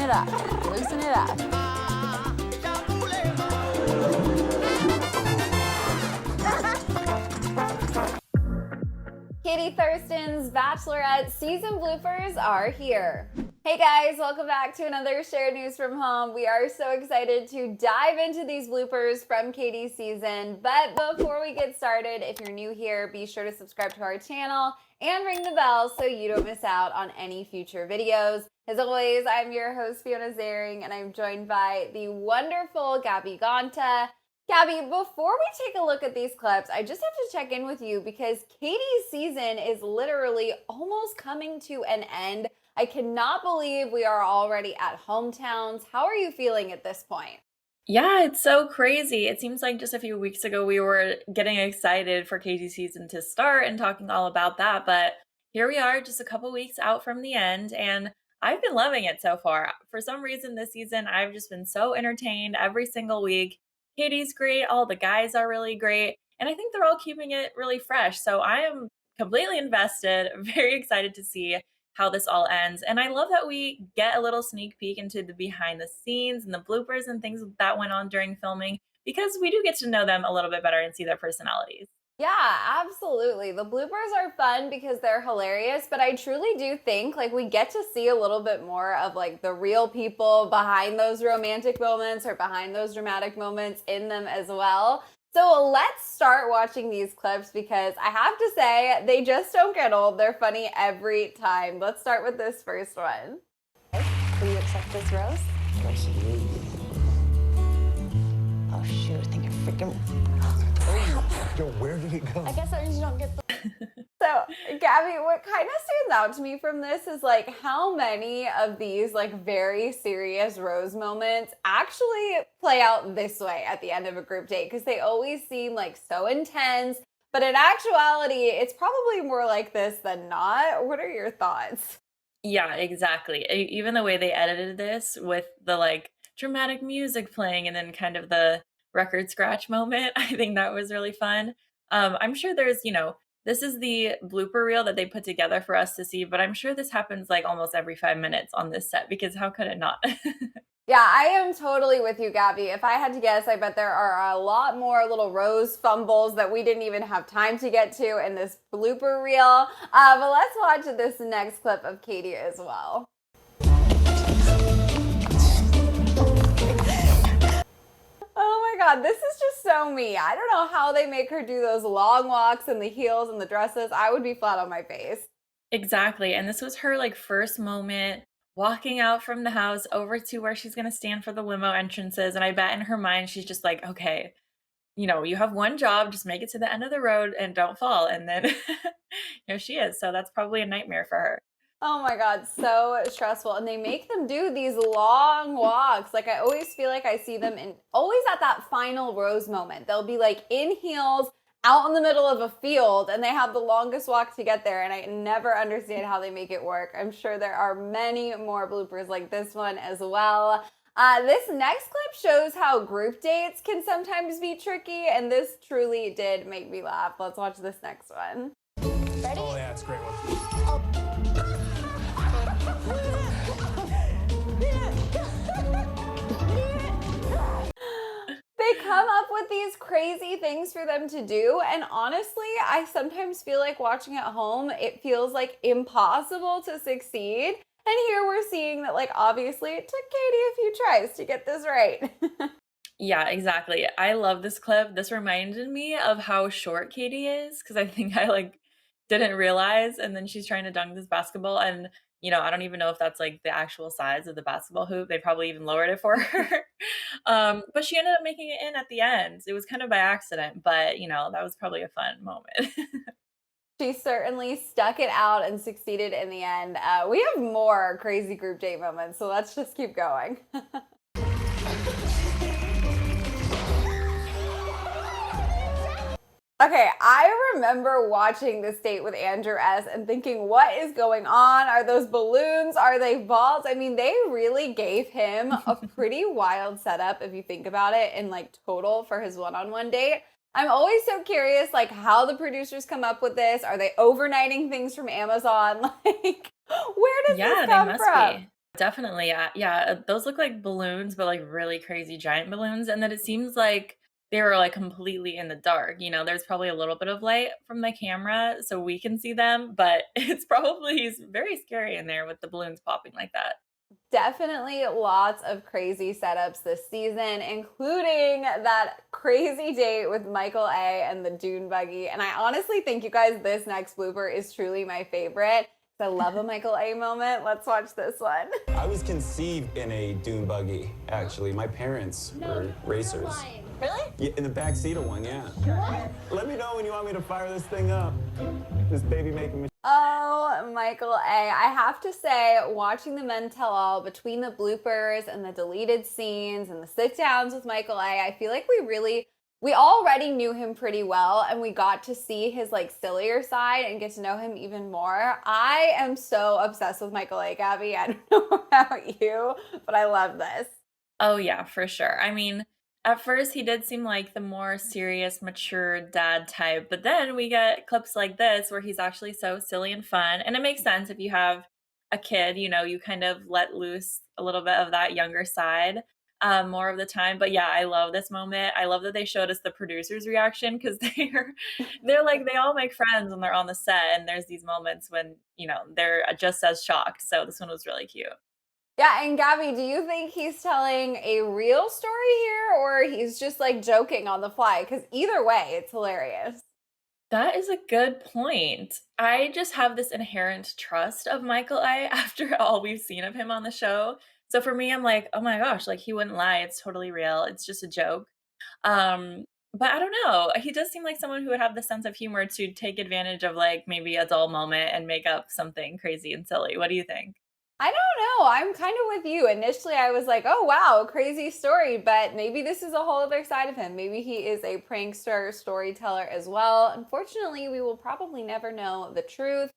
it up. Loosen it up. Katie Thurston's Bachelorette season bloopers are here. Hey guys, welcome back to another Shared News from Home. We are so excited to dive into these bloopers from Katie's season. But before we get started, if you're new here, be sure to subscribe to our channel and ring the bell so you don't miss out on any future videos. As always, I'm your host, Endearing, and I'm joined by the wonderful Gaby. Gaby, before we take a look at these clips, I just have to check in with you because Katie's season is literally almost coming to an end. I cannot believe we are already at hometowns. How are you feeling at this point? Yeah, it's so crazy. It seems like just a few weeks ago we were getting excited for Katie's season to start and talking all about that, but here we are just a couple weeks out from the end, and I've been loving it so far. For some reason this season, I've just been so entertained every single week. Katie's great, all the guys are really great, and I think they're all keeping it really fresh. So I am completely invested, very excited to see how this all ends. And I love that we get a little sneak peek into the behind the scenes and the bloopers and things that went on during filming because we do get to know them a little bit better and see their personalities. Yeah, absolutely. The bloopers are fun because they're hilarious, but I truly do think like we get to see a little bit more of like the real people behind those romantic moments or behind those dramatic moments in them as well. So let's start watching these clips because I have to say they just don't get old. They're funny every time. Let's start with this first one. Will you accept this rose? Absolutely. Oh shoot, I think you're freaking... Yo, where did he go? I guess that means you don't get the... So, Gaby, what kind of stands out to me from this is like how many of these like very serious rose moments actually play out this way at the end of a group date because they always seem like so intense, but in actuality, it's probably more like this than not. What are your thoughts? Yeah, exactly. Even the way they edited this with the like dramatic music playing and then kind of the record scratch moment, I think that was really fun. I'm sure there's, this is the blooper reel that they put together for us to see, but I'm sure this happens like almost every 5 minutes on this set because how could it not? Yeah, I am totally with you, Gaby. If I had to guess, I bet there are a lot more little rose fumbles that we didn't even have time to get to in this blooper reel. But let's watch this next clip of Katie as well. Oh my God, this is just so me. I don't know how they make her do those long walks and the heels and the dresses. I would be flat on my face. Exactly. And this was her like first moment walking out from the house over to where she's going to stand for the limo entrances. And I bet in her mind, she's just like, okay, you have one job, just make it to the end of the road and don't fall. And then here she is. So that's probably a nightmare for her. Oh my God, so stressful. And they make them do these long walks. Like I always feel like I see them always at that final rose moment. They'll be like in heels out in the middle of a field and they have the longest walk to get there. And I never understand how they make it work. I'm sure there are many more bloopers like this one as well. This next clip shows how group dates can sometimes be tricky. And this truly did make me laugh. Let's watch this next one. Ready? Oh, yeah, it's a great one. They come up with these crazy things for them to do, and honestly, I sometimes feel like watching at home, it feels like impossible to succeed. And here we're seeing that, like, obviously it took Katie a few tries to get this right. Yeah, exactly. I love this clip. This reminded me of how short Katie is because I think I like didn't realize. And then she's trying to dunk this basketball, and I don't even know if that's like the actual size of the basketball hoop. They probably even lowered it for her. But she ended up making it in at the end. It was kind of by accident, but that was probably a fun moment. She certainly stuck it out and succeeded in the end. We have more crazy group date moments, so let's just keep going. Okay, I remember watching this date with Andrew S. and thinking, what is going on? Are those balloons? Are they balls? I mean, they really gave him a pretty wild setup if you think about it in like total for his one-on-one date. I'm always so curious, like, how the producers come up with this. Are they overnighting things from Amazon? Like, where does this come from? Be. Definitely, yeah, those look like balloons, but, like, really crazy giant balloons, and then it seems like they were, like, completely in the dark, there's probably a little bit of light from the camera so we can see them, but it's probably very scary in there with the balloons popping like that. Definitely lots of crazy setups this season, including that crazy date with Michael A. and the dune buggy. And I honestly think, you guys, this next blooper is truly my favorite. I love a Michael A. moment. Let's watch this one. I was conceived in a dune buggy, actually. My parents were racers. Really? Yeah, in the back seat of one, yeah. Let me know when you want me to fire this thing up. This baby making me. Oh, Michael A. I have to say, watching the men tell all between the bloopers and the deleted scenes and the sit downs with Michael A., I feel like we already knew him pretty well, and we got to see his like sillier side and get to know him even more. I am so obsessed with Michael A., Gaby. I don't know about you, but I love this. Oh, yeah, for sure. I mean, at first he did seem like the more serious, mature dad type, but then we get clips like this where he's actually so silly and fun, and it makes sense if you have a kid, you kind of let loose a little bit of that younger side more of the time. But yeah, I love this moment. I love that they showed us the producer's reaction because they're like they all make friends when they're on the set, and there's these moments when they're just as shocked. So this one was really cute. Yeah, and Gaby, do you think he's telling a real story here, or he's just like joking on the fly? Because either way, it's hilarious. That is a good point. I just have this inherent trust of Michael A after all we've seen of him on the show. So for me, I'm like, oh my gosh, like he wouldn't lie. It's totally real. It's just a joke. Um, but I don't know. He does seem like someone who would have the sense of humor to take advantage of like maybe a dull moment and make up something crazy and silly. What do you think? I don't know. I'm kind of with you. Initially, I was like, oh, wow, crazy story. But maybe this is a whole other side of him. Maybe he is a prankster storyteller as well. Unfortunately, we will probably never know the truth.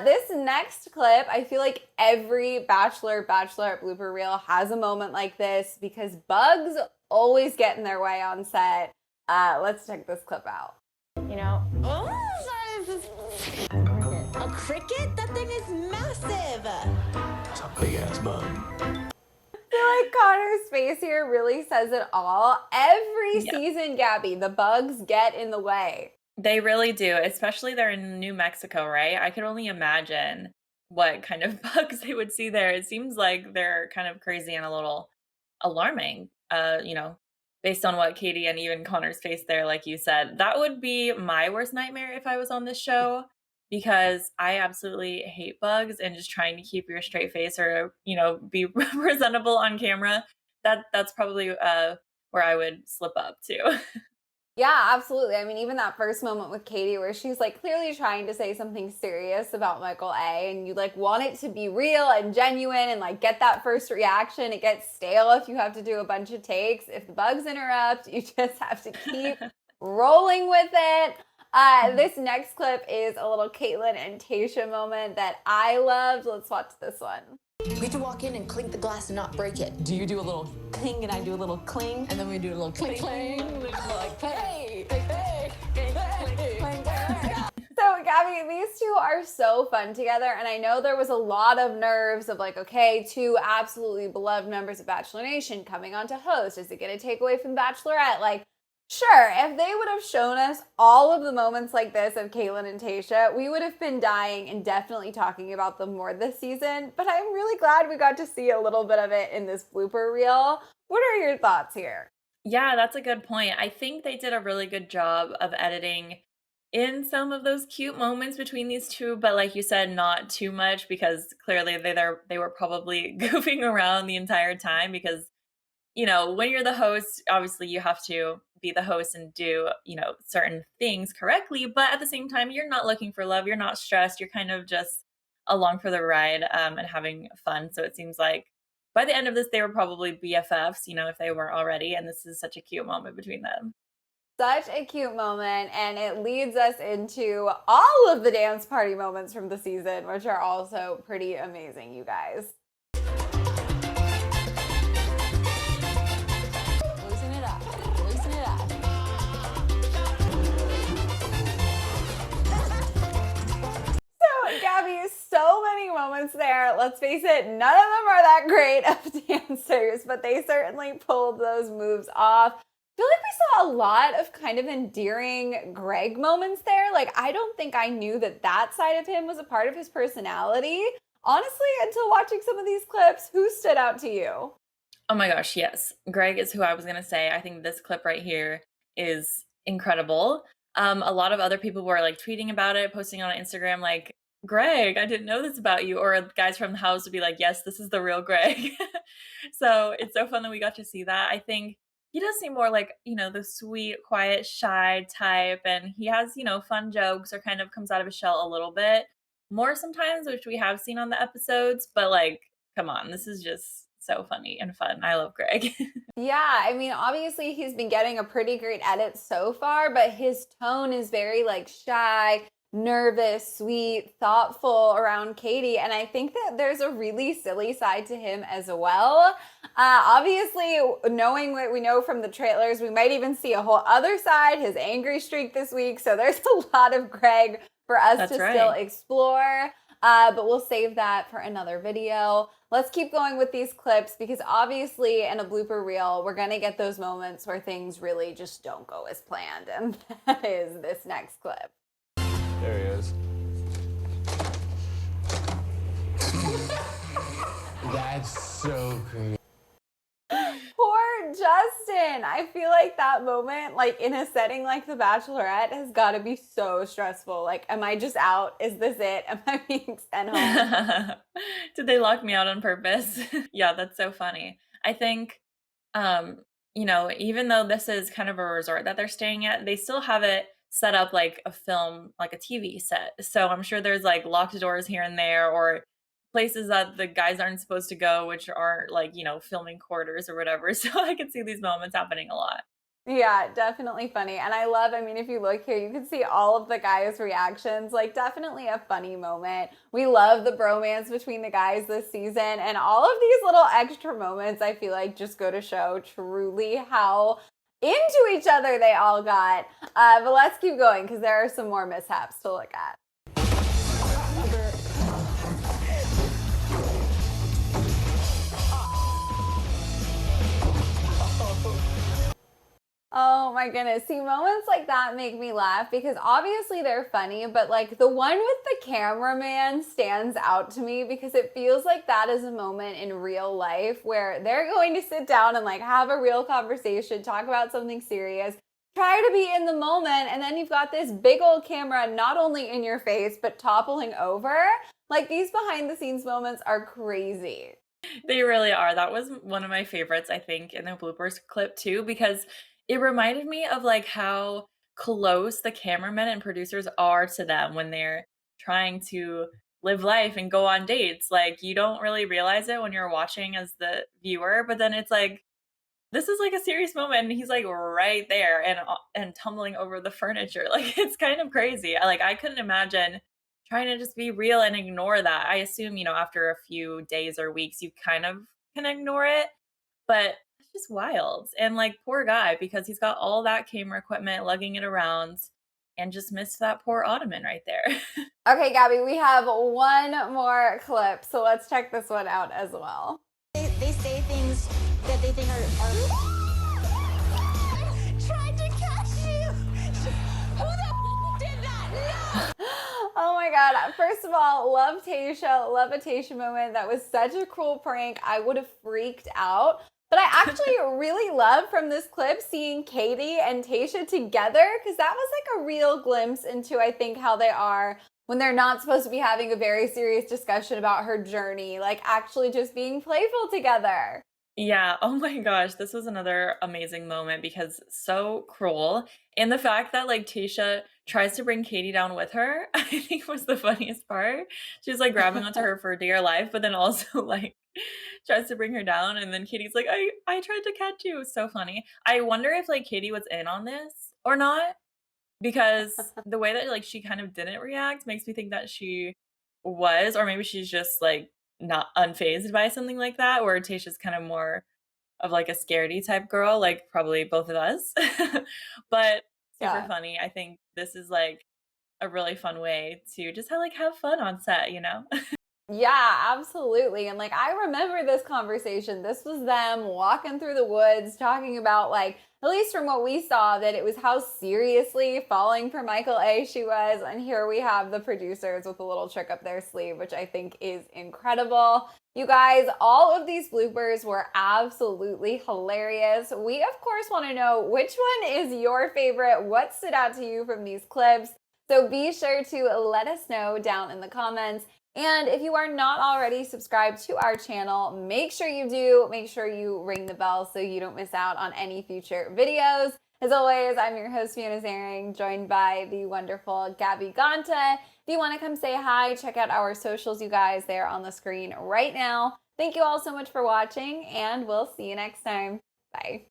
This next clip, I feel like every Bachelor, Bachelorette blooper reel has a moment like this because bugs always get in their way on set. Let's check this clip out. You know? Oh, sorry, a cricket? That thing is massive. It's a big ass bug. I feel like Connor's face here really says it all. Every season, Gaby, the bugs get in the way. They really do, especially they're in New Mexico, right? I could only imagine what kind of bugs they would see there. It seems like they're kind of crazy and a little alarming, based on what Katie and even Connor's face there, like you said. That would be my worst nightmare if I was on this show because I absolutely hate bugs and just trying to keep your straight face or, be presentable on camera. That's probably where I would slip up too. Yeah, absolutely. I mean, even that first moment with Katie where she's like clearly trying to say something serious about Michael A. and you like want it to be real and genuine and like get that first reaction. It gets stale if you have to do a bunch of takes. If the bugs interrupt, you just have to keep rolling with it. This next clip is a little Kaitlyn and Tayshia moment that I loved. Let's watch this one. We have to walk in and clink the glass and not break it. Do you do a little cling and I do a little cling? And then we do a little clink, clink. Like, hey, hey, hey, So, Gaby, these two are so fun together, and I know there was a lot of nerves of like, okay, two absolutely beloved members of Bachelor Nation coming on to host. Is it going to take away from Bachelorette? Like, sure, if they would have shown us all of the moments like this of Kaitlyn and Tayshia, we would have been dying and definitely talking about them more this season. But I'm really glad we got to see a little bit of it in this blooper reel. What are your thoughts here? Yeah, that's a good point. I think they did a really good job of editing in some of those cute moments between these two, but like you said, not too much because clearly they were probably goofing around the entire time because when you're the host, obviously you have to be the host and do, certain things correctly. But at the same time, you're not looking for love. You're not stressed. You're kind of just along for the ride and having fun. So it seems like by the end of this, they were probably BFFs, if they weren't already. And this is such a cute moment between them. Such a cute moment. And it leads us into all of the dance party moments from the season, which are also pretty amazing, you guys. Gaby, so many moments there. let's face it, none of them are that great of dancers, but they certainly pulled those moves off. I feel like we saw a lot of kind of endearing Greg moments there. Like, I don't think I knew that that side of him was a part of his personality. Honestly, until watching some of these clips, who stood out to you? Oh my gosh, yes. Greg is who I was going to say. I think this clip right here is incredible. A lot of other people were like tweeting about it, posting on Instagram, like, Greg, I didn't know this about you. Or guys from the house would be like, yes, this is the real Greg. So it's so fun that we got to see that. I think he does seem more like, the sweet, quiet, shy type. And he has, fun jokes or kind of comes out of his shell a little bit more sometimes, which we have seen on the episodes. But like, come on, this is just so funny and fun. I love Greg. Yeah, I mean, obviously he's been getting a pretty great edit so far, but his tone is very like shy, nervous, sweet, thoughtful around Katie. And I think that there's a really silly side to him as well. Obviously, knowing what we know from the trailers, we might even see a whole other side, his angry streak this week. So there's a lot of Greg for us That's to right. still explore. But we'll save that for another video. Let's keep going with these clips because obviously in a blooper reel, we're going to get those moments where things really just don't go as planned. And that is this next clip. There he is. That's so crazy. Poor Justin. I feel like that moment, like in a setting like The Bachelorette, has got to be so stressful. Like, am I just out? Is this it? Am I being sent home? Did they lock me out on purpose? Yeah, that's so funny. I think, even though this is kind of a resort that they're staying at, they still have it set up like a film, like a TV set. So I'm sure there's like locked doors here and there or places that the guys aren't supposed to go, which aren't like, filming quarters or whatever. So I could see these moments happening a lot. Yeah, definitely funny. And I mean, if you look here, you can see all of the guys' reactions. Like, definitely a funny moment. We love the bromance between the guys this season. And all of these little extra moments, I feel like, just go to show truly how into each other they all got. But let's keep going because there are some more mishaps to look at. Oh my goodness. See, moments like that make me laugh because obviously they're funny, but like the one with the cameraman stands out to me because it feels like that is a moment in real life where they're going to sit down and like have a real conversation, talk about something serious, try to be in the moment, and then you've got this big old camera not only in your face, but toppling over. Like, these behind the scenes moments are crazy. They really are. That was one of my favorites, I think, in the bloopers clip too, because it reminded me of like how close the cameramen and producers are to them when they're trying to live life and go on dates. Like, you don't really realize it when you're watching as the viewer, but then it's like, this is like a serious moment and he's like right there and tumbling over the furniture. Like, it's kind of crazy. I couldn't imagine trying to just be real and ignore that. I assume, after a few days or weeks, you kind of can ignore it, but it's just wild. And like, poor guy, because he's got all that camera equipment, lugging it around, and just missed that poor ottoman right there. Okay, Gabby, we have one more clip, so let's check this one out as well. They say things that they think are tried to catch you. Who the did that? No. Oh my god. First of all, love Tayshia. Love a Tayshia moment. That was such a cruel prank. I would have freaked out. But I actually really love from this clip seeing Katie and Tayshia together because that was like a real glimpse into, I think, how they are when they're not supposed to be having a very serious discussion about her journey, like actually just being playful together. Yeah, oh my gosh, this was another amazing moment because so cruel. And the fact that like Tayshia tries to bring Katie down with her, I think was the funniest part. She's like grabbing onto her for dear life, but then also like tries to bring her down. And then Katie's like, I tried to catch you. It's so funny. I wonder if like Katie was in on this or not, because the way that like she kind of didn't react makes me think that she was, or maybe she's just like not unfazed by something like that, where Tayshia's kind of more of like a scaredy type girl, like probably both of us. But super funny. I think this is like a really fun way to just have fun on set, Yeah, absolutely. And like, I remember this conversation. This was them walking through the woods talking about, like, at least from what we saw, that it was how seriously falling for Michael A she was. And here we have the producers with a little trick up their sleeve, which I think is incredible. You guys, all of these bloopers were absolutely hilarious. We, of course, want to know which one is your favorite. What stood out to you from these clips? So be sure to let us know down in the comments. And if you are not already subscribed to our channel, make sure you do. Make sure you ring the bell so you don't miss out on any future videos. As always, I'm your host, Endearing, joined by the wonderful Gaby Ganta. If you want to come say hi, check out our socials, you guys. They're on the screen right now. Thank you all so much for watching, and we'll see you next time. Bye.